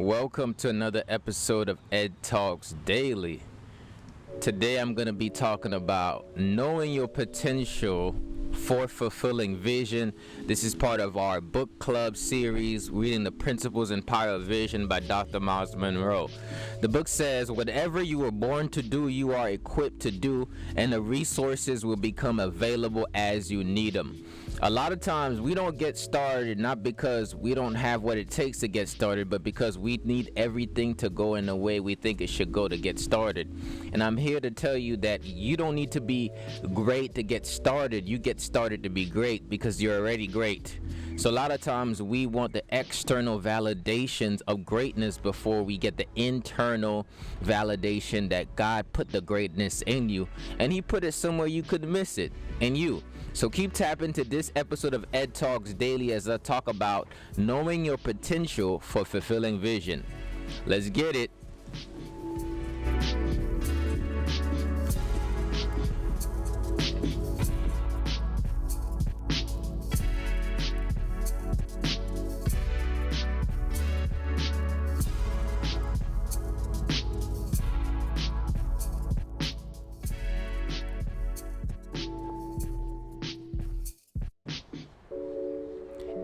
Welcome to another episode of Ed Talks Daily. Today I'm going to be talking about knowing your potential for fulfilling vision. This is part of our book club series, Reading the Principles and Power of Vision by Dr. Myles Munroe. The book says, whatever you were born to do, you are equipped to do, and the resources will become available as you need them. A lot of times we don't get started not because we don't have what it takes to get started, but because we need everything to go in the way we think it should go to get started. And I'm here to tell you that you don't need to be great to get started. You get started to be great because you're already great. So a lot of times we want the external validations of greatness before we get the internal validation that God put the greatness in you, and He put it somewhere you could miss it in you. So keep tapping to this episode of Ed Talks Daily as I talk about knowing your potential for fulfilling vision. Let's get it.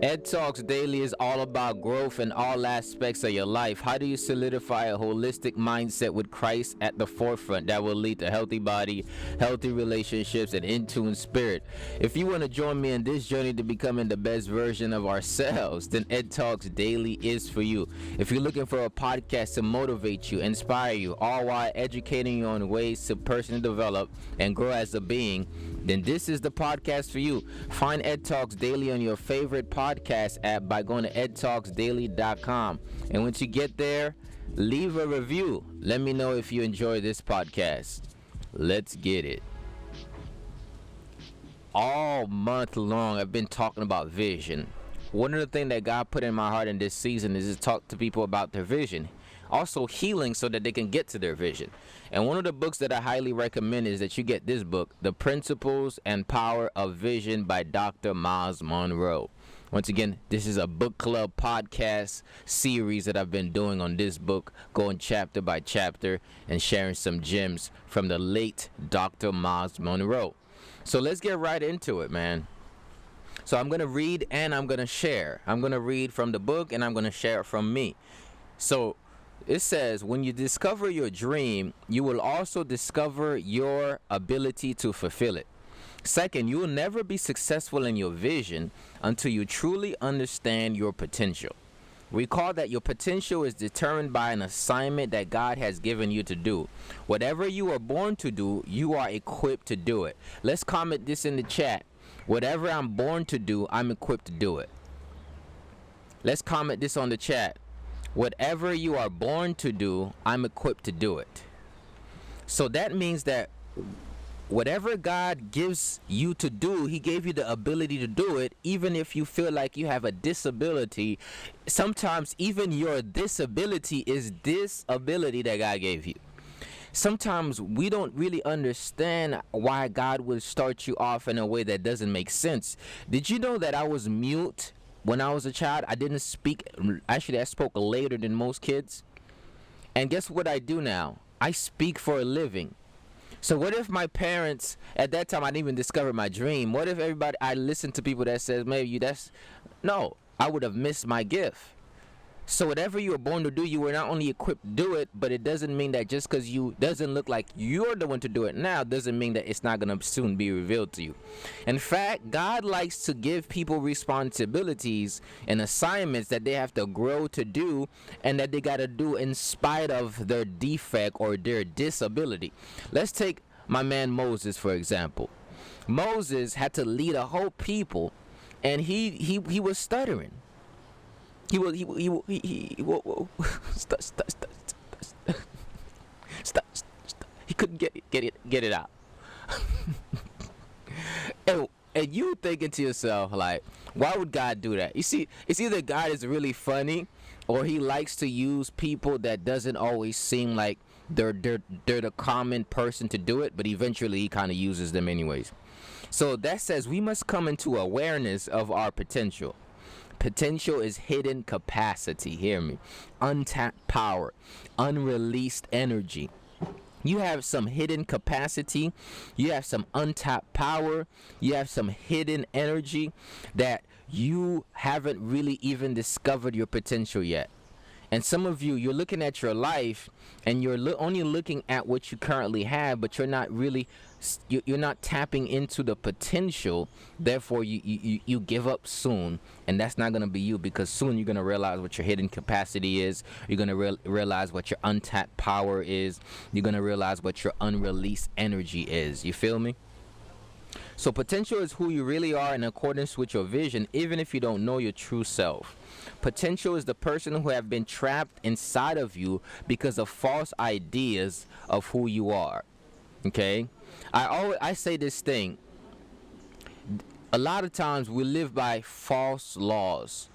Ed Talks Daily is all about growth in all aspects of your life. How do you solidify a holistic mindset with Christ at the forefront that will lead to healthy body, healthy relationships, and in-tune spirit? If you want to join me in this journey to becoming the best version of ourselves, then Ed Talks Daily is for you. If you're looking for a podcast to motivate you, inspire you, all while educating you on ways to personally develop and grow as a being, then this is the podcast for you. Find Ed Talks Daily on your favorite podcast app by going to edtalksdaily.com. And once you get there, leave a review. Let me know if you enjoy this podcast. Let's get it. All month long, I've been talking about vision. One of the things that God put in my heart in this season is to talk to people about their vision. Also healing so that they can get to their vision. And one of the books that I highly recommend is that you get this book, The Principles and Power of Vision by Dr. Myles Munroe. Once again, this is a book club podcast series that I've been doing on this book, going chapter by chapter and sharing some gems from the late Dr. Myles Munroe. So let's get right into it, man. So I'm going to read and I'm going to share. I'm going to read from the book and I'm going to share from me. So it says, when you discover your dream, you will also discover your ability to fulfill it. Second, you will never be successful in your vision until you truly understand your potential. Recall that your potential is determined by an assignment that God has given you to do. Whatever you are born to do, you are equipped to do it. Let's comment this in the chat. Whatever I'm born to do, I'm equipped to do it. Let's comment this on the chat. Whatever you are born to do, I'm equipped to do it. So that means that whatever God gives you to do, He gave you the ability to do it, even if you feel like you have a disability. Sometimes even your disability is this ability that God gave you. Sometimes we don't really understand why God would start you off in a way that doesn't make sense. Did you know that I was mute when I was a child? I didn't speak. Actually, I spoke later than most kids. And guess what I do now? I speak for a living. So what if my parents, at that time I didn't even discover my dream? What if I listened to people that says, maybe no, I would have missed my gift. So whatever you were born to do, you were not only equipped to do it, but it doesn't mean that just because you doesn't look like you're the one to do it now, doesn't mean that it's not going to soon be revealed to you. In fact, God likes to give people responsibilities and assignments that they have to grow to do and that they got to do in spite of their defect or their disability. Let's take my man Moses, for example. Moses had to lead a whole people, and he was stuttering. He couldn't get it out. and you thinking to yourself, like, why would God do that? You see, it's either God is really funny, or He likes to use people that doesn't always seem like they're the common person to do it, but eventually He kind of uses them anyways. So that says we must come into awareness of our potential. Potential is hidden capacity. Hear me. Untapped power, unreleased energy. You have some hidden capacity, you have some untapped power, you have some hidden energy that you haven't really even discovered your potential yet. And some of you, you're looking at your life and you're only looking at what you currently have, but you're not really, you're not tapping into the potential. Therefore, you give up soon. And that's not going to be you, because soon you're going to realize what your hidden capacity is. You're going to realize what your untapped power is. You're going to realize what your unreleased energy is. You feel me? So potential is who you really are in accordance with your vision, even if you don't know your true self. Potential is the person who have been trapped inside of you because of false ideas of who you are. Okay? I say this thing. A lot of times we live by false laws.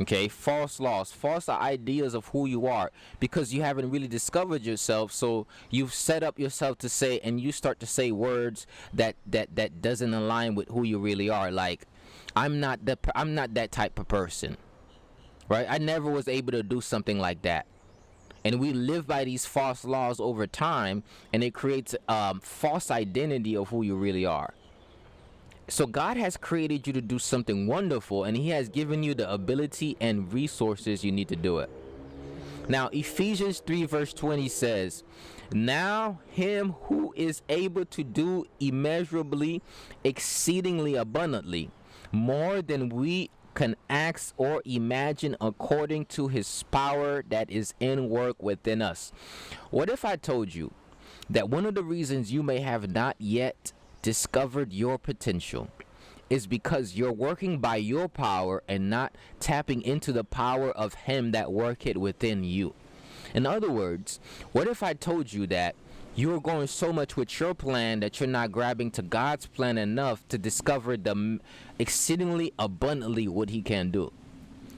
Okay, false laws, false ideas of who you are, because you haven't really discovered yourself. So you've set up yourself to say, and you start to say words that doesn't align with who you really are. Like, I'm not that type of person, right? I never was able to do something like that. And we live by these false laws over time, and it creates a false identity of who you really are. So God has created you to do something wonderful, and he has given you the ability and resources you need to do it. Now, Ephesians 3 verse 20 says, now him who is able to do immeasurably, exceedingly abundantly, more than we can ask or imagine, according to his power that is in work within us. What if I told you that one of the reasons you may have not yet discovered your potential is because you're working by your power and not tapping into the power of him that worketh within you? In other words, what if I told you that you're going so much with your plan that you're not grabbing to God's plan enough to discover the exceedingly abundantly what he can do?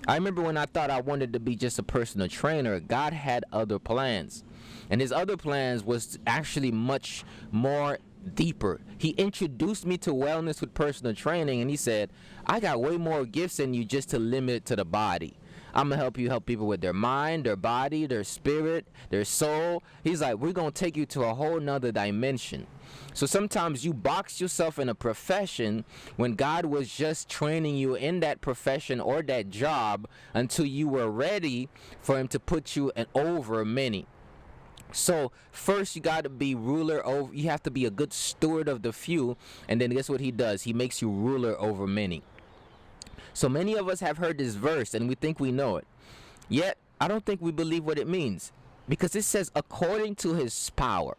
I remember when I thought I wanted to be just a personal trainer, God had other plans. And his other plans was actually much more deeper. He introduced me to wellness with personal training, and he said, I got way more gifts than you just to limit it to the body. I'm gonna help people with their mind, their body, their spirit, their soul. He's like, we're gonna take you to a whole nother dimension. So sometimes you box yourself in a profession when God was just training you in that profession or that job until you were ready for him to put you over many. So first you got to be ruler over, you have to be a good steward of the few, and then guess what he does? He makes you ruler over many. So many of us have heard this verse and we think we know it. Yet I don't think we believe what it means, because it says according to his power.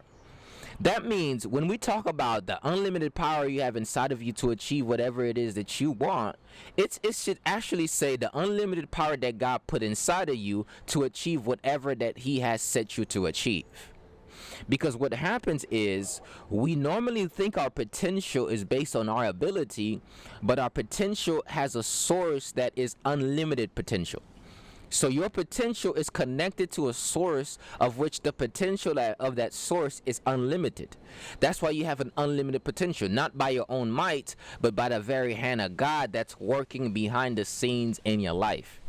That means when we talk about the unlimited power you have inside of you to achieve whatever it is that you want, it should actually say the unlimited power that God put inside of you to achieve whatever that he has set you to achieve. Because what happens is we normally think our potential is based on our ability, but our potential has a source that is unlimited potential. So your potential is connected to a source of which the potential of that source is unlimited. That's why you have an unlimited potential, not by your own might, but by the very hand of God that's working behind the scenes in your life.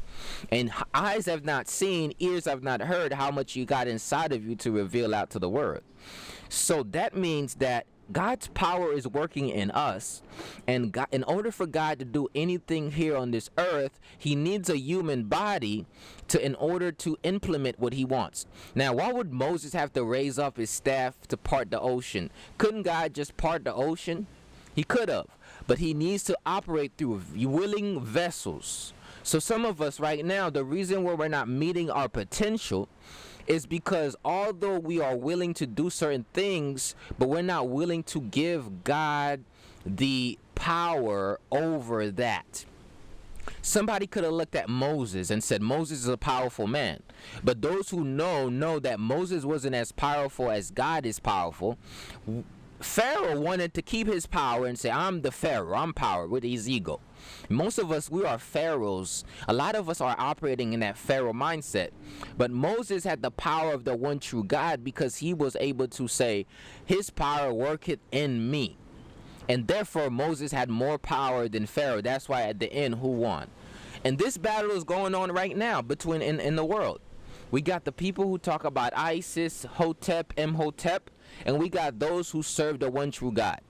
And eyes have not seen, ears have not heard how much you got inside of you to reveal out to the world. So that means that God's power is working in us, and God, in order for God to do anything here on this earth, he needs a human body in order to implement what he wants. Now, why would Moses have to raise up his staff to part the ocean? Couldn't God just part the ocean? He could have, but he needs to operate through willing vessels. So some of us right now, the reason why we're not meeting our potential is because although we are willing to do certain things, but we're not willing to give God the power over that. Somebody could have looked at Moses and said Moses is a powerful man, but those who know that Moses wasn't as powerful as God is powerful. Pharaoh wanted to keep his power and say, I'm the Pharaoh, I'm power, with his ego. Most of us, we are pharaohs. A lot of us are operating in that Pharaoh mindset. But Moses had the power of the one true God because he was able to say, his power worketh in me. And therefore, Moses had more power than Pharaoh. That's why at the end, who won? And this battle is going on right now between in the world. We got the people who talk about Isis, Hotep, Imhotep, and we got those who serve the one true God.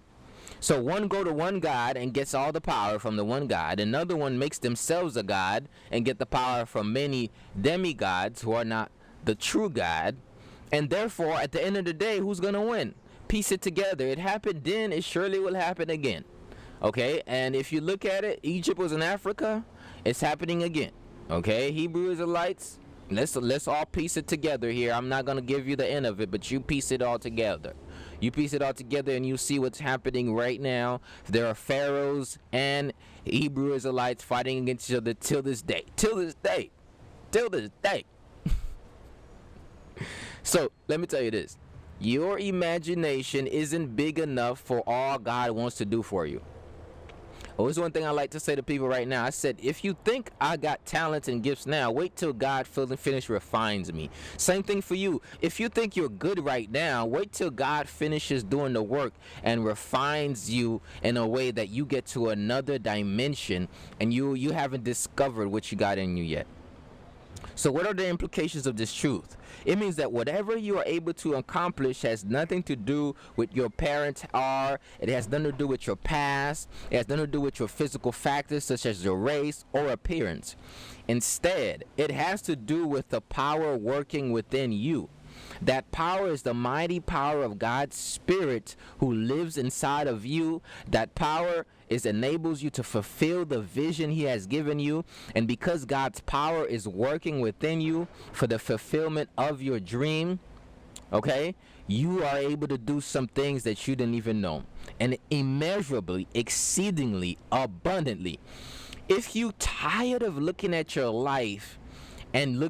So one go to one God and gets all the power from the one God. Another one makes themselves a God and get the power from many demigods who are not the true God. And therefore, at the end of the day, who's going to win? Piece it together. It happened then, it surely will happen again. Okay, and if you look at it, Egypt was in Africa, it's happening again. Okay, Hebrew Israelites, let's all piece it together here. I'm not going to give you the end of it, but you piece it all together. You piece it all together and you see what's happening right now. There are pharaohs and Hebrew Israelites fighting against each other till this day. So let me tell you this. Your imagination isn't big enough for all God wants to do for you. Well, there's one thing I like to say to people right now. I said, if you think I got talents and gifts now, wait till God finish refines me. Same thing for you. If you think you're good right now, wait till God finishes doing the work and refines you in a way that you get to another dimension and you haven't discovered what you got in you yet. So what are the implications of this truth? It means that whatever you are able to accomplish has nothing to do with your parents are. It has nothing to do with your past. It has nothing to do with your physical factors such as your race or appearance. Instead, it has to do with the power working within you. That power is the mighty power of God's Spirit who lives inside of you. That power enables you to fulfill the vision He has given you. And because God's power is working within you for the fulfillment of your dream, okay, you are able to do some things that you didn't even know. And immeasurably, exceedingly, abundantly. If you tired of looking at your life and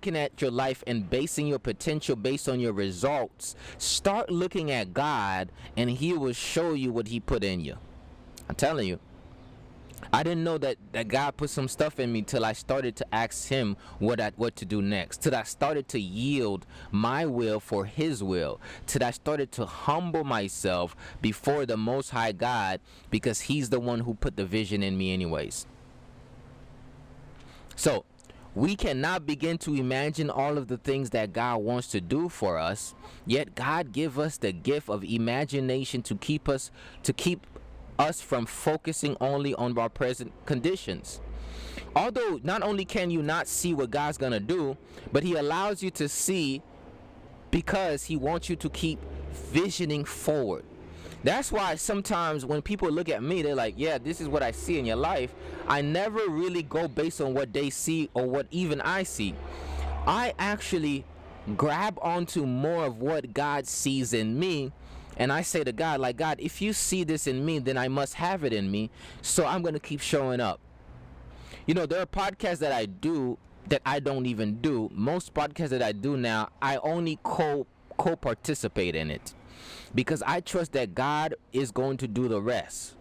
basing your potential based on your results, start looking at God and He will show you what He put in you. I'm telling you, I didn't know that God put some stuff in me till I started to ask Him what to do next, till I started to yield my will for His will, till I started to humble myself before the Most High God, because He's the one who put the vision in me anyways. So we cannot begin to imagine all of the things that God wants to do for us, yet God give us the gift of imagination to keep us from focusing only on our present conditions. Although not only can you not see what God's gonna do, but He allows you to see because He wants you to keep visioning forward. That's why sometimes when people look at me, they're like, yeah, this is what I see in your life. I never really go based on what they see or what even I see. I actually grab onto more of what God sees in me. And I say to God, like, God, if you see this in me, then I must have it in me. So I'm going to keep showing up. You know, there are podcasts that I do that I don't even do. Most podcasts that I do now, I only co-participate in it, because I trust that God is going to do the rest.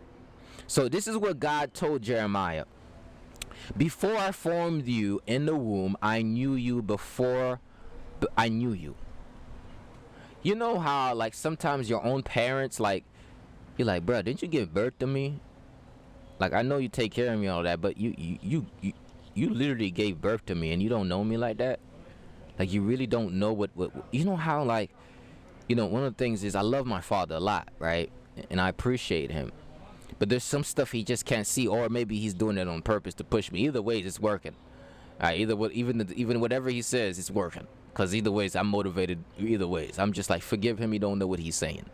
So this is what God told Jeremiah. Before I formed you in the womb, I knew you before I knew you. You know how, like, sometimes your own parents, like, you're like, bro, didn't you give birth to me? Like, I know you take care of me and all that, but you literally gave birth to me and you don't know me like that? Like, you really don't know what you know how, like, you know, one of the things is I love my father a lot, right? And I appreciate him. But there's some stuff he just can't see, or maybe he's doing it on purpose to push me. Either way, it's working. All right, even whatever he says, it's working. Because either ways, I'm motivated either ways. I'm just like, forgive him, he don't know what he's saying.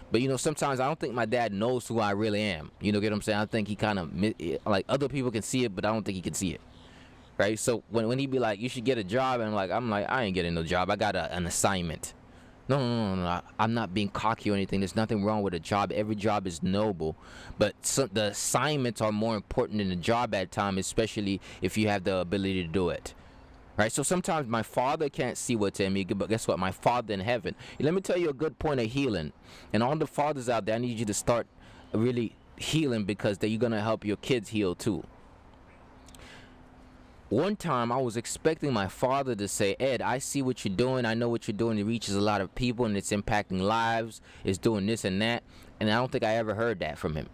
But, you know, sometimes I don't think my dad knows who I really am. You know, get what I'm saying? I think he kind of, like, other people can see it, but I don't think he can see it. Right? So when he be like, you should get a job, and I'm like, I ain't getting no job. I got an assignment. No. I'm not being cocky or anything. There's nothing wrong with a job. Every job is noble. But the assignments are more important than the job at times, especially if you have the ability to do it. Right? So sometimes my father can't see what's in me, but guess what? My Father in heaven. Let me tell you a good point of healing. And all the fathers out there, I need you to start really healing, because you're going to help your kids heal too. One time I was expecting my father to say, Ed, I see what you're doing. I know what you're doing. It reaches a lot of people and it's impacting lives. It's doing this and that. And I don't think I ever heard that from him.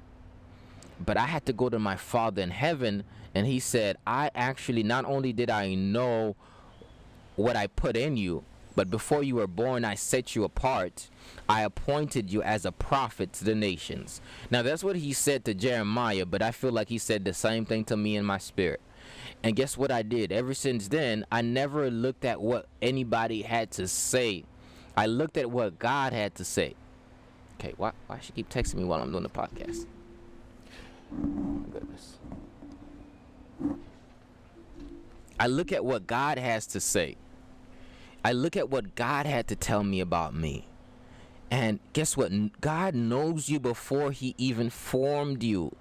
But I had to go to my Father in heaven, and he said, I actually, not only did I know what I put in you, but before you were born, I set you apart. I appointed you as a prophet to the nations. Now, that's what he said to Jeremiah, but I feel like he said the same thing to me in my spirit. And guess what I did? Ever since then, I never looked at what anybody had to say. I looked at what God had to say. Okay, why she keep texting me while I'm doing the podcast? Oh my goodness. I look at what God has to say. I look at what God had to tell me about me. And guess what? God knows you before he even formed you.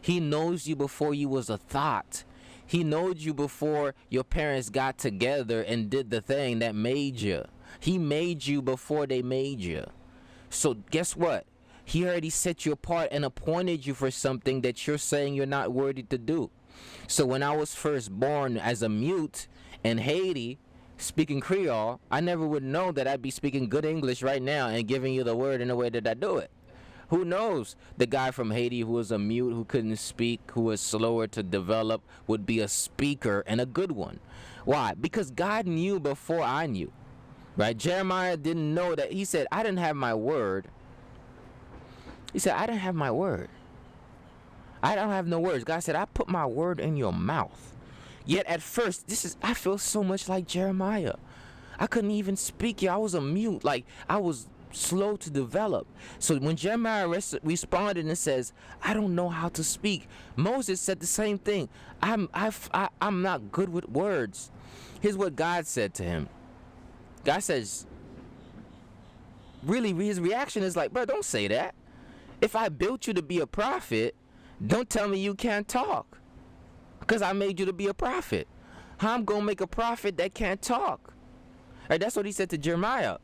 He knows you before you was a thought. He knows you before your parents got together and did the thing that made you. He made you before they made you. So guess what? He already set you apart and appointed you for something that you're saying you're not worthy to do. So when I was first born as a mute in Haiti, speaking Creole, I never would know that I'd be speaking good English right now and giving you the word in the way that I do it. Who knows? The guy from Haiti who was a mute, who couldn't speak, who was slower to develop, would be a speaker and a good one. Why? Because God knew before I knew. Right? Jeremiah didn't know that. He said, I didn't have my word. He said, I didn't have my word. I don't have no words. God said, I put my word in your mouth. Yet at first, I feel so much like Jeremiah. I couldn't even speak. I was a mute. Like, I was slow to develop. So when Jeremiah responded and says, I don't know how to speak, Moses said the same thing. I'm not good with words. Here's what God said to him. God says, really, his reaction is like, bro, don't say that. If I built you to be a prophet, don't tell me you can't talk. Because I made you to be a prophet. How I'm going to make a prophet that can't talk? Right, that's what he said to Jeremiah.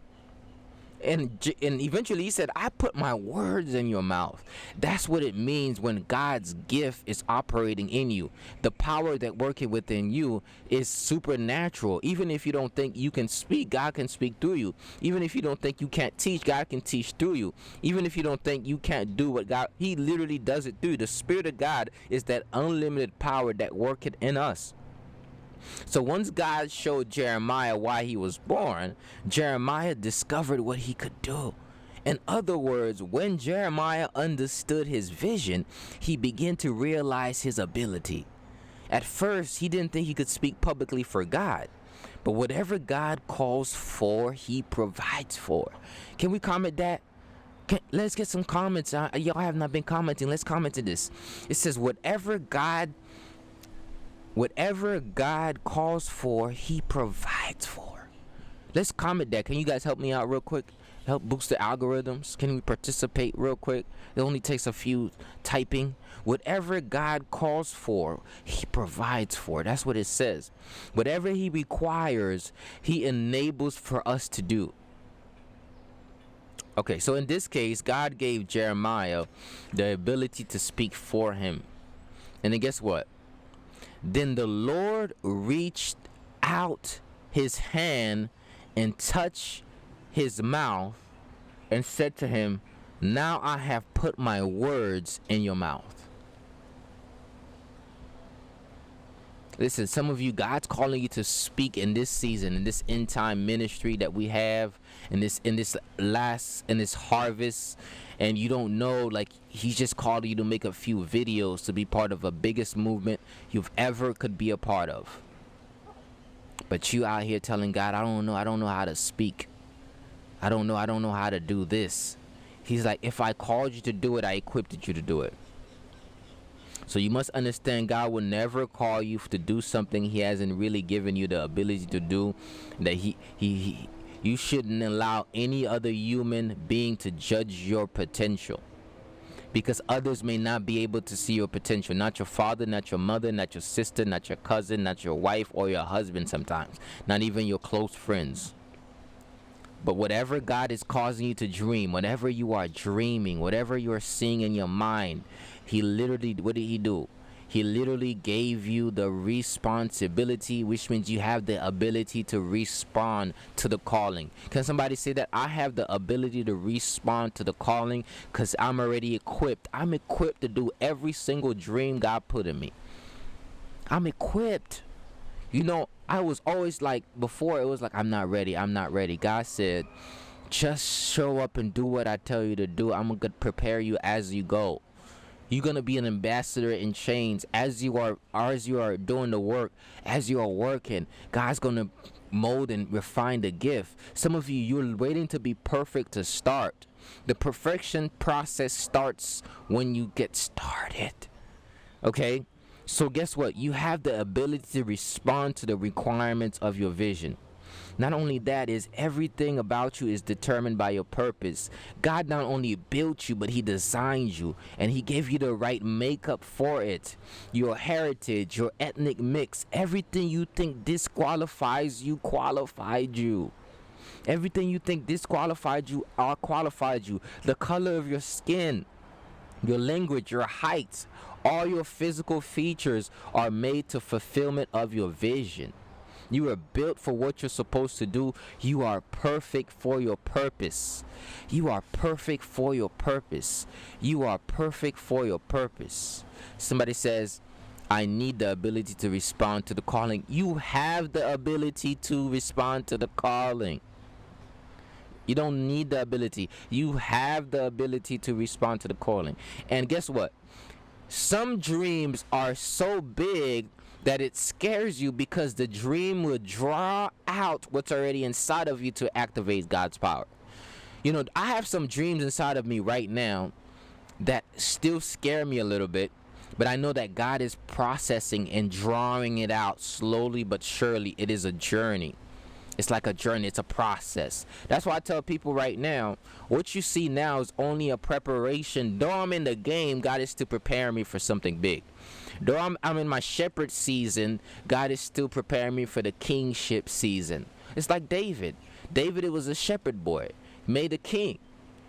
And eventually he said, I put my words in your mouth. That's what it means when God's gift is operating in you. The power that working within you is supernatural. Even if you don't think you can speak, God can speak through you. Even if you don't think you can't teach, God can teach through you. Even if you don't think you can't do what God, he literally does it through you. The Spirit of God is that unlimited power that worketh in us. So once God showed Jeremiah why he was born, Jeremiah discovered what he could do. In other words, when Jeremiah understood his vision, he began to realize his ability. At first, he didn't think he could speak publicly for God. But whatever God calls for, he provides for. Can we comment that? Let's get some comments. Y'all have not been commenting. Let's comment to this. It says, whatever God calls for, he provides for. Let's comment that. Can you guys help me out real quick? Help boost the algorithms. Can we participate real quick? It only takes a few typing. Whatever God calls for, he provides for. That's what it says. Whatever he requires, he enables for us to do. Okay, so in this case, God gave Jeremiah the ability to speak for him. And then guess what? Then the Lord reached out his hand and touched his mouth and said to him, now I have put my words in your mouth. Listen, some of you, God's calling you to speak in this season, in this end time ministry that we have, in this harvest, and you don't know, like, he's just called you to make a few videos to be part of the biggest movement you've ever could be a part of. But you out here telling God, I don't know how to speak. I don't know how to do this. He's like, if I called you to do it, I equipped you to do it. So you must understand, God will never call you to do something he hasn't really given you the ability to do. That you shouldn't allow any other human being to judge your potential, because others may not be able to see your potential. Not your father, not your mother, not your sister, not your cousin, not your wife or your husband sometimes. Not even your close friends. But whatever God is causing you to dream, whatever you are dreaming, whatever you are seeing in your mind, he literally, what did he do? He literally gave you the responsibility, which means you have the ability to respond to the calling. Can somebody say that? I have the ability to respond to the calling because I'm already equipped. I'm equipped to do every single dream God put in me. I'm equipped. You know, I was always like, before it was like, I'm not ready. I'm not ready. God said, just show up and do what I tell you to do. I'm going to prepare you as you go. You're going to be an ambassador in chains as you are doing the work, as you are working. God's going to mold and refine the gift. Some of you, you're waiting to be perfect to start. The perfection process starts when you get started. Okay? So guess what? You have the ability to respond to the requirements of your vision. Not only that, is everything about you is determined by your purpose. God not only built you, but he designed you, and he gave you the right makeup for it. Your heritage, your ethnic mix, everything you think disqualifies you qualified you. Everything you think disqualified you are qualified you. The color of your skin, your language, your height, all your physical features are made to fulfillment of your vision. You are built for what you're supposed to do. You are perfect for your purpose. You are perfect for your purpose. You are perfect for your purpose. Somebody says, I need the ability to respond to the calling. You have the ability to respond to the calling. You don't need the ability. You have the ability to respond to the calling. And guess what? Some dreams are so big that it scares you because the dream will draw out what's already inside of you to activate God's power. You know, I have some dreams inside of me right now that still scare me a little bit, but I know that God is processing and drawing it out slowly but surely. It is a journey. It's like a journey. It's a process. That's why I tell people right now, what you see now is only a preparation. Though I'm in the game, God is still preparing me for something big. Though I'm in my shepherd season, God is still preparing me for the kingship season. It's like David. David, it was a shepherd boy, made a king.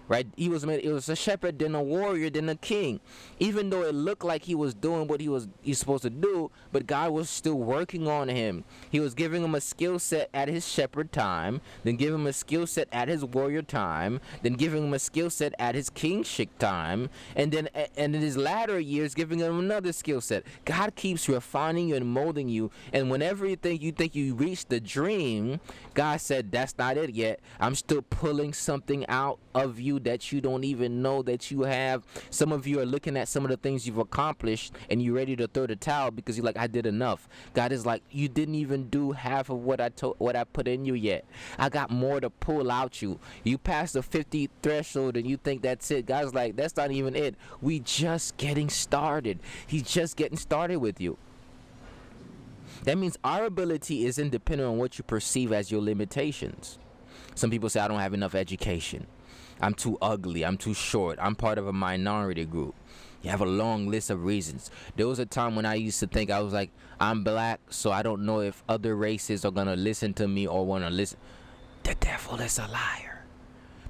Right? It was a shepherd, then a warrior, then a king. Even though it looked like he was doing what he's supposed to do, but God was still working on him. He was giving him a skill set at his shepherd time, then giving him a skill set at his warrior time, then giving him a skill set at his kingship time, and then in his latter years giving him another skill set. God keeps refining you and molding you, and whenever you think you reached the dream, God said, that's not it yet. I'm still pulling something out of you that you don't even know that you have. Some of you are looking at some of the things you've accomplished and you're ready to throw the towel because you're like, I did enough. God is like, you didn't even do half of what I put in you yet. I got more to pull out you. You passed the 50 threshold and you think that's it. God's like, that's not even it. We just getting started. He's just getting started with you. That means our ability is independent on what you perceive as your limitations. Some people say, I don't have enough education. I'm too ugly. I'm too short. I'm part of a minority group. You have a long list of reasons. There was a time when I used to think, I was like, I'm black, so I don't know if other races are going to listen to me or want to listen. The devil is a liar.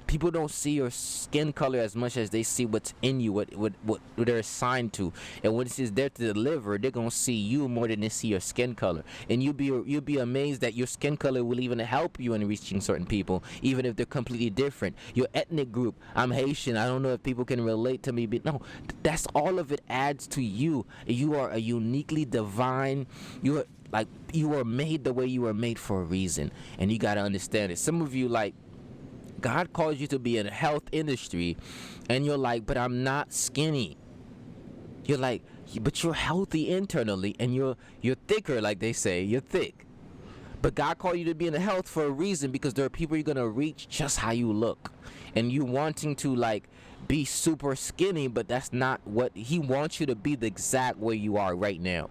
People don't see your skin color as much as they see what's in you, what they're assigned to. And when it's there to deliver, they're going to see you more than they see your skin color. And you'll be amazed that your skin color will even help you in reaching certain people, even if they're completely different. Your ethnic group, I'm Haitian, I don't know if people can relate to me, but no, that's all of it adds to you. You are a uniquely divine, you are made the way you were made for a reason. And you got to understand it. Some of you, like, God calls you to be in the health industry, and you're like, but I'm not skinny. You're like, but you're healthy internally, and you're thicker, like they say. You're thick. But God called you to be in the health for a reason, because there are people you're going to reach just how you look. And you wanting to, like, be super skinny, but that's not what He wants you to be, the exact way you are right now.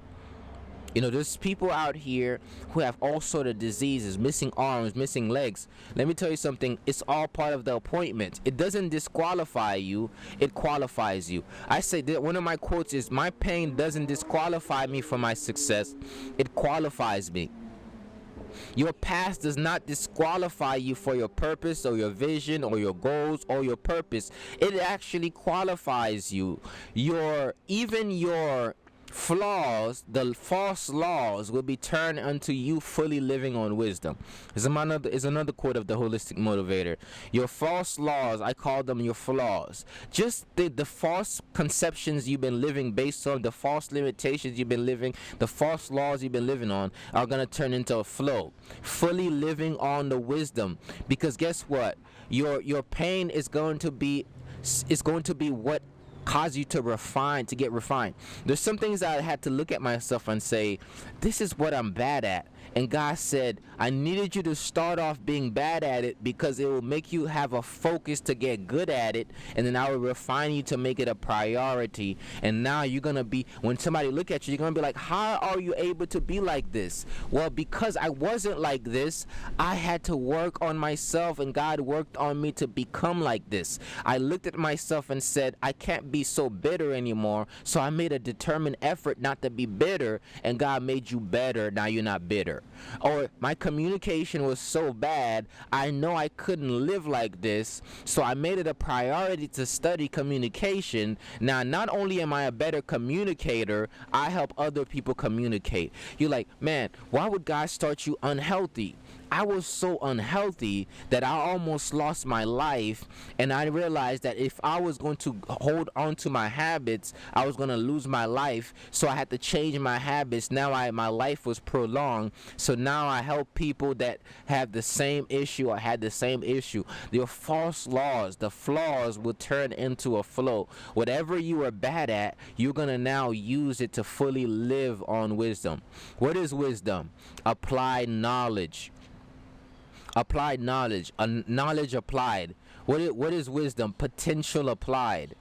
You know, there's people out here who have all sort of diseases, missing arms, missing legs. Let me tell you something. It's all part of the appointment. It doesn't disqualify you. It qualifies you. I say that one of my quotes is, my pain doesn't disqualify me for my success. It qualifies me. Your past does not disqualify you for your purpose or your vision or your goals or your purpose. It actually qualifies you. Even your flaws, the false laws will be turned unto you fully living on wisdom. Is another quote of the holistic motivator. Your false laws, I call them your flaws. Just the false conceptions you've been living based on, the false limitations you've been living, the false laws you've been living on are going to turn into a flow. Fully living on the wisdom. Because guess what? Your pain is going to be what cause you to get refined. There's some things I had to look at myself and say, this is what I'm bad at. And God said, I needed you to start off being bad at it because it will make you have a focus to get good at it. And then I will refine you to make it a priority. And now you're going to be, when somebody look at you, you're going to be like, how are you able to be like this? Well, because I wasn't like this, I had to work on myself, and God worked on me to become like this. I looked at myself and said, I can't be so bitter anymore. So I made a determined effort not to be bitter, and God made you better. Now you're not bitter. Or my communication was so bad, I know I couldn't live like this, so I made it a priority to study communication. Now not only am I a better communicator, I help other people communicate. You're like, man, why would God start you unhealthy? I was so unhealthy that I almost lost my life, and I realized that if I was going to hold on to my habits, I was going to lose my life. So I had to change my habits. Now my life was prolonged. So now I help people that have the same issue or had the same issue. Your false laws, the flaws will turn into a flow. Whatever you are bad at, you're going to now use it to fully live on wisdom. What is wisdom? Applied knowledge. Applied knowledge, knowledge applied. What is wisdom? Potential applied.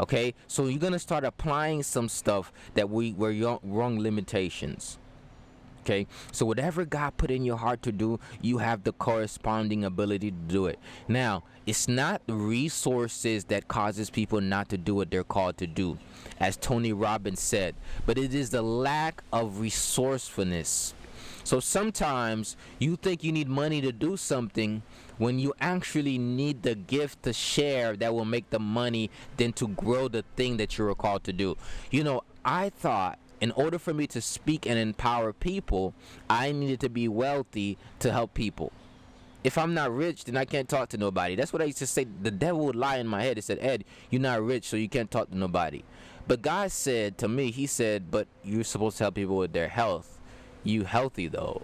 Okay, so you're gonna start applying some stuff that were wrong limitations. Okay, so whatever God put in your heart to do, you have the corresponding ability to do it. Now, it's not resources that causes people not to do what they're called to do, as Tony Robbins said, but it is the lack of resourcefulness. So sometimes you think you need money to do something when you actually need the gift to share that will make the money than to grow the thing that you're called to do. You know, I thought in order for me to speak and empower people, I needed to be wealthy to help people. If I'm not rich, then I can't talk to nobody. That's what I used to say. The devil would lie in my head. It said, Ed, you're not rich, so you can't talk to nobody. But God said to me, he said, but you're supposed to help people with their health. You healthy though,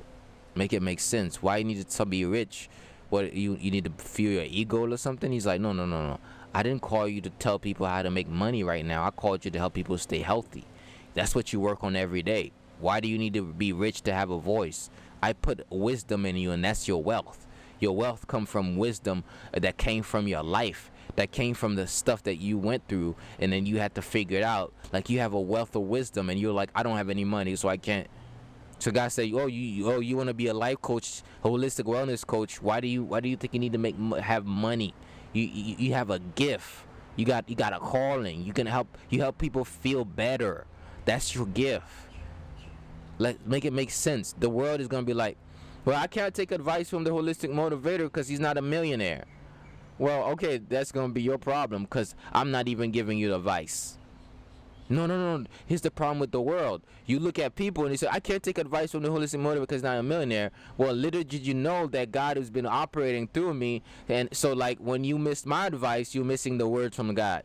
make it make sense. Why you need to be rich? What you need to feel your ego or something? He's like, no. I didn't call you to tell people how to make money right now. I called you to help people stay healthy. That's what you work on every day. Why do you need to be rich to have a voice? I put wisdom in you, and that's your wealth. Your wealth come from wisdom that came from your life, that came from the stuff that you went through, and then you had to figure it out. Like you have a wealth of wisdom, and you're like, I don't have any money, so I can't. So God say, you want to be a life coach, holistic wellness coach? Why do you think you need to have money? You have a gift. You got a calling. You help people feel better. That's your gift. Make it make sense. The world is gonna be like, well, I can't take advice from the holistic motivator because he's not a millionaire. Well, okay, that's gonna be your problem because I'm not even giving you advice. No. Here's the problem with the world. You look at people and they say, I can't take advice from the holistic motivator because I'm not a millionaire. Well, little did you know that God has been operating through me. And so, like, when you missed my advice, you're missing the words from God.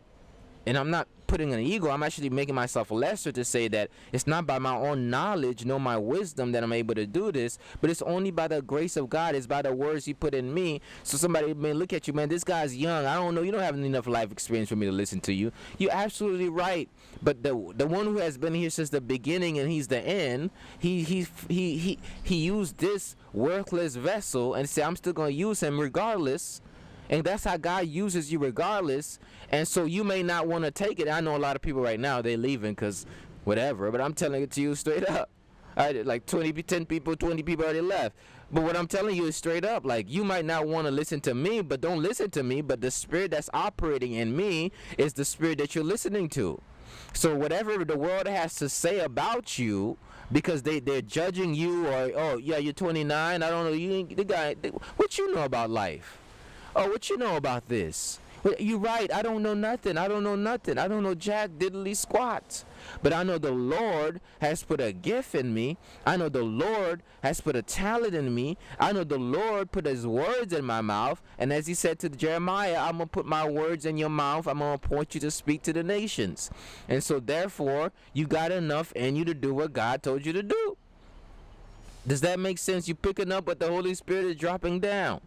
And I'm not putting an ego. I'm actually making myself lesser to say that it's not by my own knowledge nor my wisdom that I'm able to do this, but it's only by the grace of God. It's by the words he put in me. So somebody may look at you, man, this guy's young. I don't know. You don't have enough life experience for me to listen to you. You're absolutely right. But the one who has been here since the beginning and he's the end, he used this worthless vessel and said, I'm still going to use him regardless. And that's how God uses you regardless. And so you may not want to take it. I know a lot of people right now, they're leaving because whatever. But I'm telling it to you straight up. Like 20 people already left. But what I'm telling you is straight up. Like, you might not want to listen to me, but don't listen to me. But the spirit that's operating in me is the spirit that you're listening to. So whatever the world has to say about you, because they're judging you, or, oh, yeah, you're 29. I don't know. You ain't the guy. What you know about life? Oh, what you know about this? Well, you're right. I don't know nothing. I don't know nothing. I don't know jack diddly squat. But I know the Lord has put a gift in me. I know the Lord has put a talent in me. I know the Lord put his words in my mouth. And as he said to Jeremiah, I'm going to put my words in your mouth. I'm going to appoint you to speak to the nations. And so therefore, you got enough in you to do what God told you to do. Does that make sense? You picking up what the Holy Spirit is dropping down.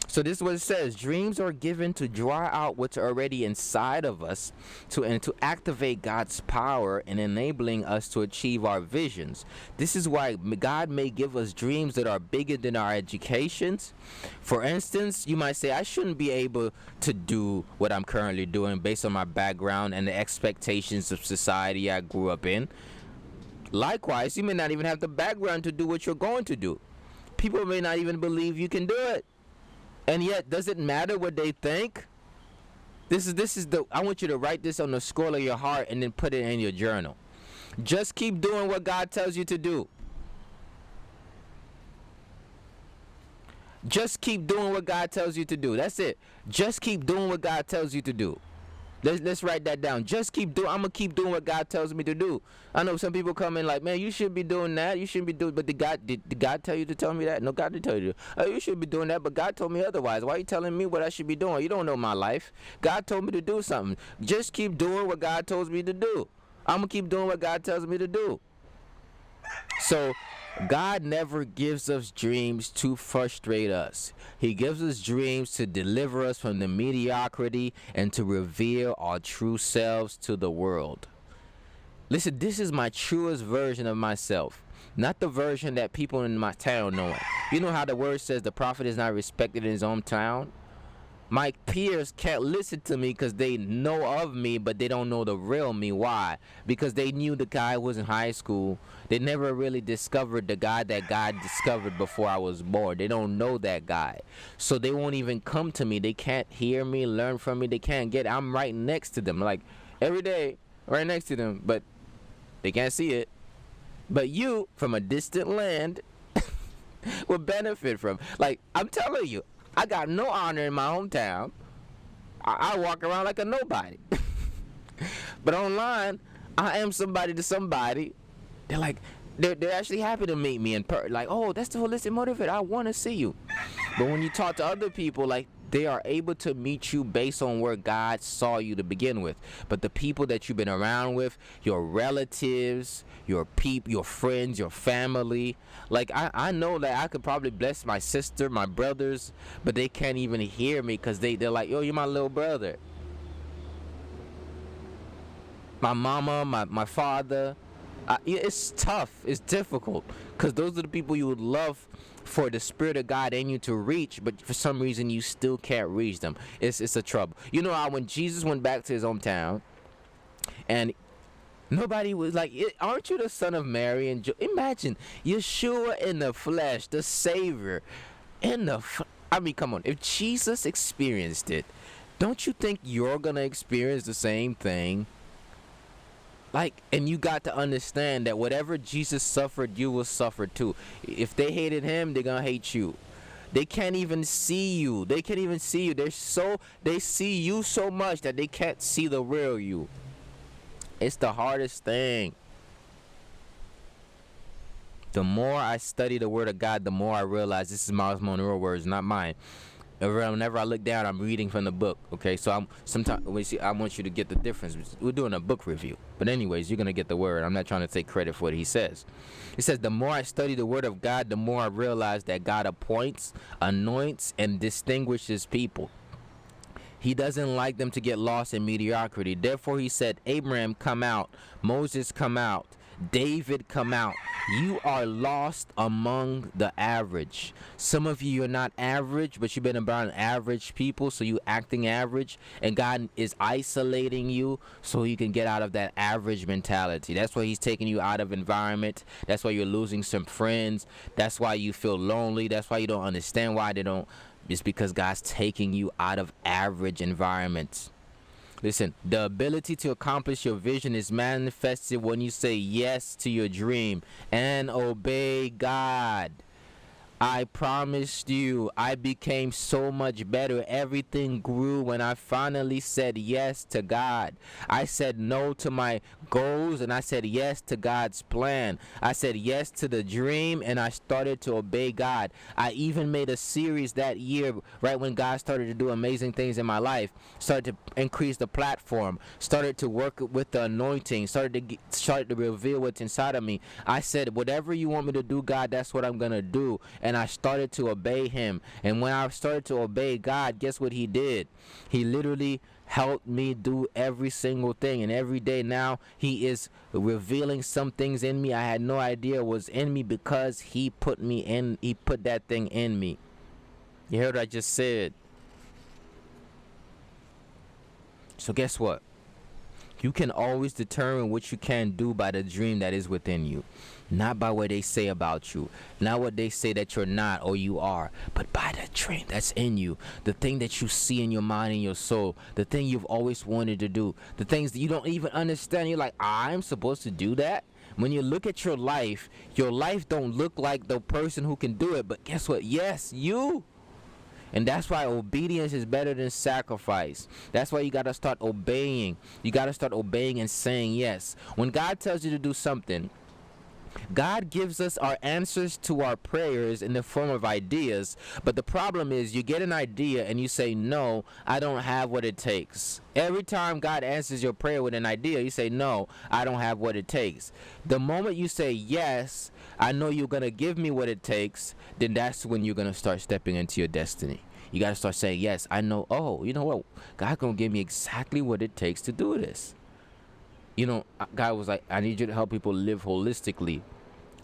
So this is what it says. Dreams are given to draw out what's already inside of us and to activate God's power in enabling us to achieve our visions. This is why God may give us dreams that are bigger than our educations. For instance, you might say, I shouldn't be able to do what I'm currently doing based on my background and the expectations of society I grew up in. Likewise, you may not even have the background to do what you're going to do. People may not even believe you can do it. And yet, does it matter what they think? I want you to write this on the scroll of your heart and then put it in your journal. Just keep doing what God tells you to do. Just keep doing what God tells you to do. That's it. Just keep doing what God tells you to do. Let's write that down. Just keep doing. I'm gonna keep doing what God tells me to do. I know some people come in like, man, you should be doing that. You shouldn't be doing. But did God tell you to tell me that? No, God didn't tell you to. Oh, you should be doing that. But God told me otherwise. Why are you telling me what I should be doing? You don't know my life. God told me to do something. Just keep doing what God tells me to do. I'm gonna keep doing what God tells me to do. So God never gives us dreams to frustrate us. He gives us dreams to deliver us from the mediocrity and to reveal our true selves to the world. Listen, this is my truest version of myself, not the version that people in my town know. You know how the word says the prophet is not respected in his own town? My peers can't listen to me because they know of me, but they don't know the real me. Why? Because they knew the guy was in high school. They never really discovered the guy that God discovered before I was born. They don't know that guy. So they won't even come to me. They can't hear me, learn from me. They can't get it. I'm right next to them. Like, every day, right next to them. But they can't see it. But you, from a distant land, will benefit from. Like, I'm telling you. I got no honor in my hometown. I walk around like a nobody. But online, I am somebody to somebody. They're like, they're actually happy to meet me like, oh, that's the holistic motivator. I want to see you. But when you talk to other people, like, they are able to meet you based on where God saw you to begin with. But the people that you've been around with, your relatives, your friends, your family, like I know that I could probably bless my sister, my brothers, but they can't even hear me because they're like, yo, you're my little brother. My mama, my father, it's tough, it's difficult, because those are the people you would love for the Spirit of God in you to reach, but for some reason you still can't reach them. It's a trouble. You know how when Jesus went back to his hometown and nobody was like, aren't you the son of Mary? And imagine Yeshua in the flesh, the Savior in the I mean, come on. If Jesus experienced it, don't you think you're gonna experience the same thing? Like, and you got to understand that whatever Jesus suffered, you will suffer too. If they hated him, they're gonna hate you. They can't even see you. They can't even see you. They see you so much that they can't see the real you. It's the hardest thing. The more I study the Word of God, the more I realize this is Myles Munroe words, not mine. Whenever I look down, I'm reading from the book. Okay, so I want you to get the difference. We're doing a book review, but anyways, you're gonna get the word. I'm not trying to take credit for what he says. It says, the more I study the Word of God, the more I realize that God appoints, anoints, and distinguishes people. He doesn't like them to get lost in mediocrity. Therefore, he said, Abraham, come out. Moses, come out. David, come out. You are lost among the average. Some of you are not average, but you've been around average people, so you acting average, and God is isolating you so you can get out of that average mentality. That's why he's taking you out of environment. That's why you're losing some friends. That's why you feel lonely. That's why you don't understand why they don't. It's because God's taking you out of average environments. Listen, the ability to accomplish your vision is manifested when you say yes to your dream and obey God. I promised you, I became so much better. Everything grew when I finally said yes to God. I said no to my goals and I said yes to God's plan. I said yes to the dream and I started to obey God. I even made a series that year, right when God started to do amazing things in my life. Started to increase the platform, started to work with the anointing, started to reveal what's inside of me. I said, whatever you want me to do, God, that's what I'm going to do. And I started to obey him. And when I started to obey God, guess what he did? He literally helped me do every single thing. And every day now, he is revealing some things in me I had no idea was in me because he put that thing in me. You heard what I just said? So guess what? You can always determine what you can do by the dream that is within you. Not by what they say about you. Not what they say that you're not or you are. But by the dream that's in you. The thing that you see in your mind and your soul. The thing you've always wanted to do. The things that you don't even understand. You're like, I'm supposed to do that? When you look at your life don't look like the person who can do it. But guess what? Yes, you. And that's why obedience is better than sacrifice. That's why you got to start obeying. You got to start obeying and saying yes. When God tells you to do something, God gives us our answers to our prayers in the form of ideas. But the problem is you get an idea and you say, no, I don't have what it takes. Every time God answers your prayer with an idea, you say, no, I don't have what it takes. The moment you say, yes, I know you're going to give me what it takes, then that's when you're going to start stepping into your destiny. You got to start saying, yes, I know. Oh, you know what? God's going to give me exactly what it takes to do this. You know, God was like, I need you to help people live holistically.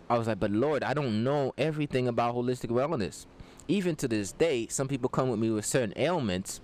I was like, but Lord, I don't know everything about holistic wellness. Even to this day, some people come with me with certain ailments,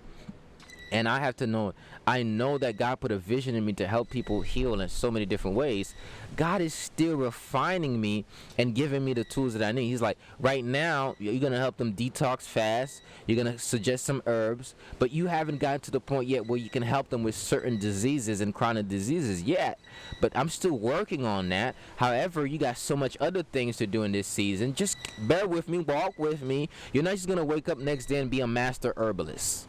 and I have to know, I know that God put a vision in me to help people heal in so many different ways. God is still refining me and giving me the tools that I need. He's like, right now, you're going to help them detox fast. You're going to suggest some herbs, but you haven't gotten to the point yet where you can help them with certain diseases and chronic diseases yet. But I'm still working on that. However, you got so much other things to do in this season. Just bear with me, walk with me. You're not just going to wake up next day and be a master herbalist.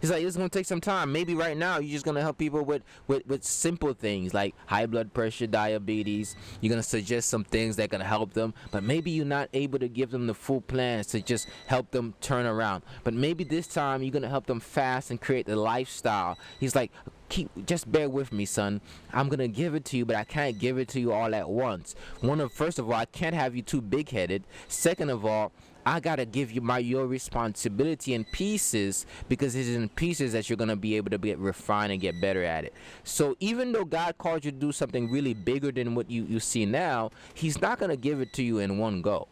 He's like, it's going to take some time. Maybe right now you're just going to help people with simple things like high blood pressure, diabetes. You're going to suggest some things that are going to help them. But maybe you're not able to give them the full plans to just help them turn around. But maybe this time you're going to help them fast and create the lifestyle. He's like, just bear with me, son. I'm going to give it to you, but I can't give it to you all at once. First of all, I can't have you too big-headed. Second of all, I gotta give you your responsibility in pieces, because it's in pieces that you're gonna be able to get refined and get better at it. So even though God called you to do something really bigger than what you see now, he's not gonna give it to you in one go.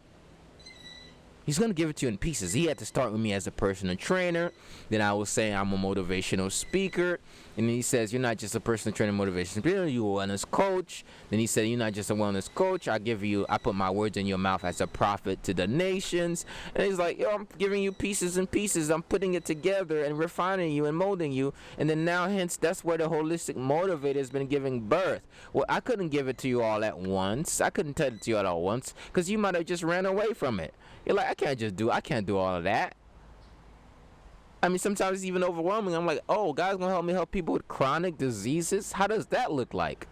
He's going to give it to you in pieces. He had to start with me as a personal trainer. Then I was saying I'm a motivational speaker. And then he says, you're not just a personal trainer, motivational speaker, you're a wellness coach. Then he said, you're not just a wellness coach. I put my words in your mouth as a prophet to the nations. And he's like, I'm giving you pieces and pieces. I'm putting it together and refining you and molding you. And then now, hence, that's where the holistic motivator has been giving birth. Well, I couldn't give it to you all at once. I couldn't tell it to you all at once because you might have just ran away from it. You're like, I can't do all of that. I mean, sometimes it's even overwhelming. I'm like, oh, God's going to help people with chronic diseases? How does that look like?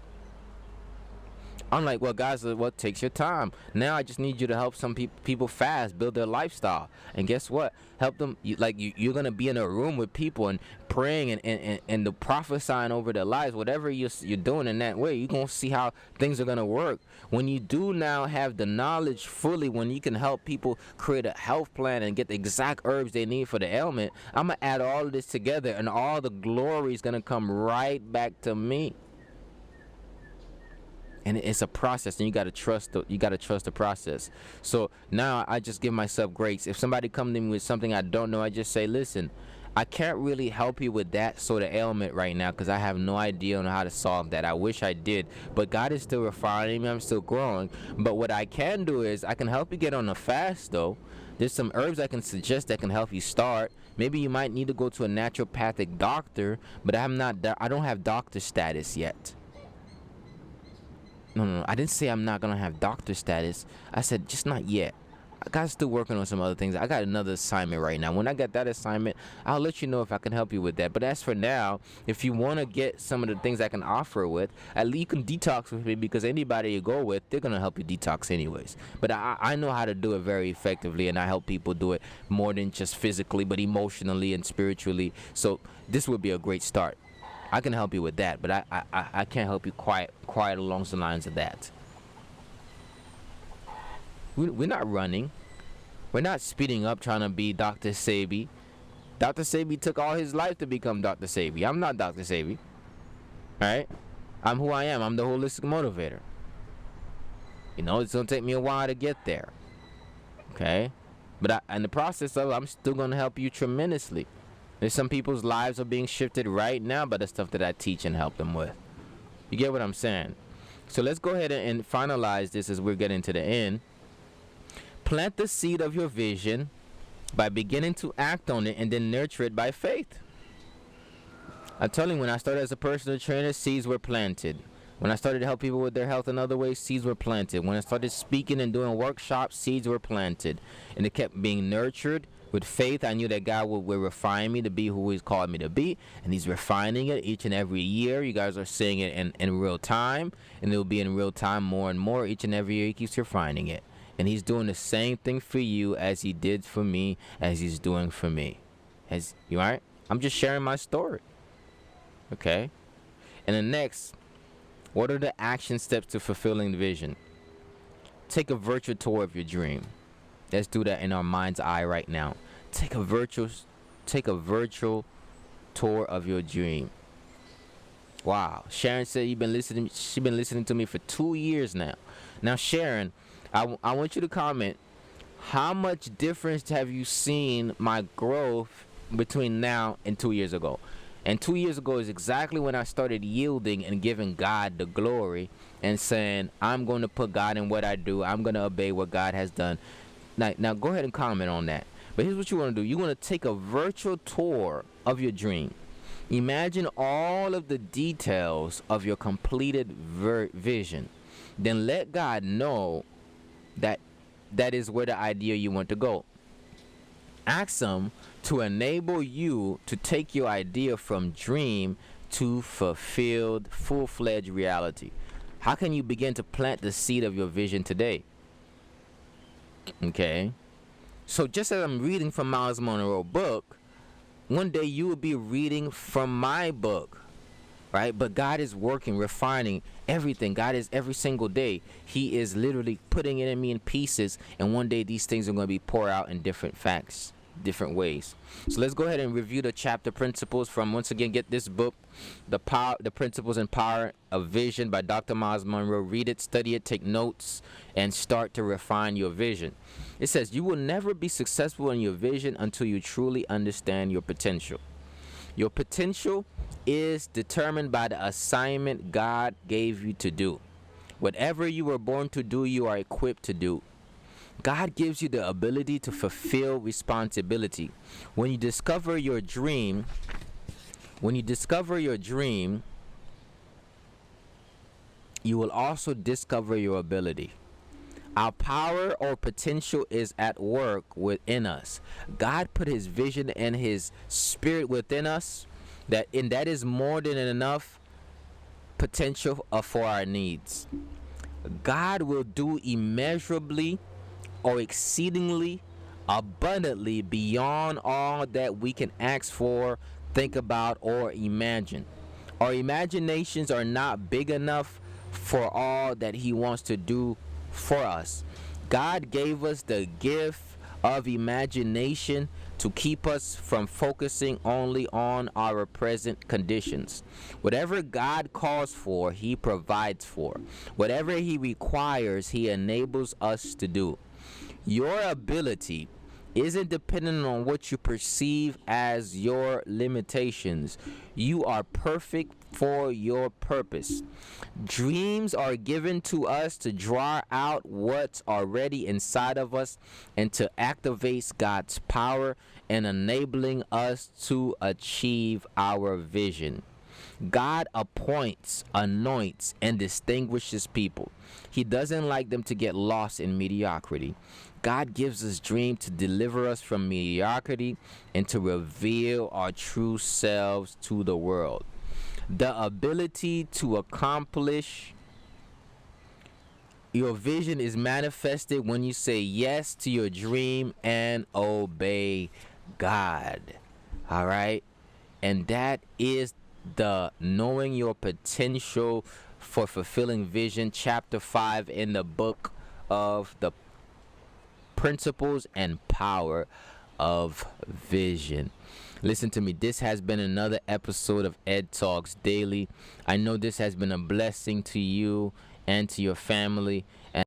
I'm like, well, guys, what takes your time? Now I just need you to help some people fast, build their lifestyle. And guess what? Help them. You're going to be in a room with people and praying and the prophesying over their lives. Whatever you're doing in that way, you're going to see how things are going to work. When you do now have the knowledge fully, when you can help people create a health plan and get the exact herbs they need for the ailment, I'm going to add all of this together and all the glory is going to come right back to me. And it's a process, and you gotta trust the process. So now I just give myself grace. If somebody comes to me with something I don't know, I just say, listen, I can't really help you with that sort of ailment right now because I have no idea on how to solve that. I wish I did, but God is still refining me. I'm still growing. But what I can do is I can help you get on a fast, though. There's some herbs I can suggest that can help you start. Maybe you might need to go to a naturopathic doctor, but I don't have doctor status yet. No. I didn't say I'm not going to have doctor status. I said just not yet. I got still working on some other things. I got another assignment right now. When I get that assignment, I'll let you know if I can help you with that. But as for now, if you want to get some of the things I can offer with, at least you can detox with me, because anybody you go with, they're going to help you detox anyways. But I know how to do it very effectively, and I help people do it more than just physically, but emotionally and spiritually. So this would be a great start. I can help you with that, but I can't help you quite along the lines of that. We're not running. We're not speeding up trying to be Dr. Sebi. Dr. Sebi took all his life to become Dr. Sebi. I'm not Dr. Sebi. Alright? I'm who I am. I'm the holistic motivator. You know, it's going to take me a while to get there. Okay? But in the process of it, I'm still going to help you tremendously. There's some people's lives are being shifted right now by the stuff that I teach and help them with. You get what I'm saying? So let's go ahead and finalize this as we're getting to the end. Plant the seed of your vision by beginning to act on it, and then nurture it by faith. I'm telling you, when I started as a personal trainer, seeds were planted. When I started to help people with their health in other ways, seeds were planted. When I started speaking and doing workshops, seeds were planted. And it kept being nurtured with faith. I knew that God would refine me to be who He's called me to be. And He's refining it each and every year. You guys are seeing it in real time. And it will be in real time more and more. Each and every year He keeps refining it. And He's doing the same thing for you as He did for me, as He's doing for me. You all right? I'm just sharing my story. Okay? And the next, what are the action steps to fulfilling the vision? Take a virtual tour of your dream. Let's do that in our mind's eye right now. Take a virtual tour of your dream. Wow. Sharon said she's been listening to me for 2 years now. Now, Sharon, I want you to comment, how much difference have you seen my growth between now and 2 years ago? And 2 years ago is exactly when I started yielding and giving God the glory and saying, I'm going to put God in what I do. I'm going to obey what God has done. Now go ahead and comment on that. But here's what you want to do. You want to take a virtual tour of your dream. Imagine all of the details of your completed vision. Then let God know that is where the idea you want to go. Ask Him to enable you to take your idea from dream to fulfilled, full-fledged reality. How can you begin to plant the seed of your vision today? Okay. So just as I'm reading from Myles Munroe's book, one day you will be reading from my book. Right? But God is working, refining everything. God is every single day. He is literally putting it in me in pieces. And one day these things are going to be poured out in different facts, different ways. So let's go ahead and review the chapter principles from, once again, get this book, The Principles and Power of Vision by Dr. Myles Munroe. Read it, study it, take notes, and start to refine your vision. It says, you will never be successful in your vision until you truly understand your potential. Your potential is determined by the assignment God gave you to do. Whatever you were born to do, you are equipped to do. God gives you the ability to fulfill responsibility. When you discover your dream, you will also discover your ability. Our power or potential is at work within us. God put His vision and His spirit within us, that is more than enough potential for our needs. God will do immeasurably or exceedingly abundantly beyond all that we can ask for, think about, or imagine. Our imaginations are not big enough for all that He wants to do for us. God gave us the gift of imagination to keep us from focusing only on our present conditions. Whatever God calls for, He provides for. Whatever He requires, He enables us to do. Your ability isn't dependent on what you perceive as your limitations. You are perfect for your purpose. Dreams are given to us to draw out what's already inside of us and to activate God's power and enabling us to achieve our vision. God appoints, anoints, and distinguishes people. He doesn't like them to get lost in mediocrity. God gives us dreams to deliver us from mediocrity and to reveal our true selves to the world. The ability to accomplish your vision is manifested when you say yes to your dream and obey God. All right? And that is the knowing your potential for fulfilling vision, chapter 5 in the book of the principles and power of vision. Listen to me. This has been another episode of Ed Talks Daily. I know this has been a blessing to you and to your family. And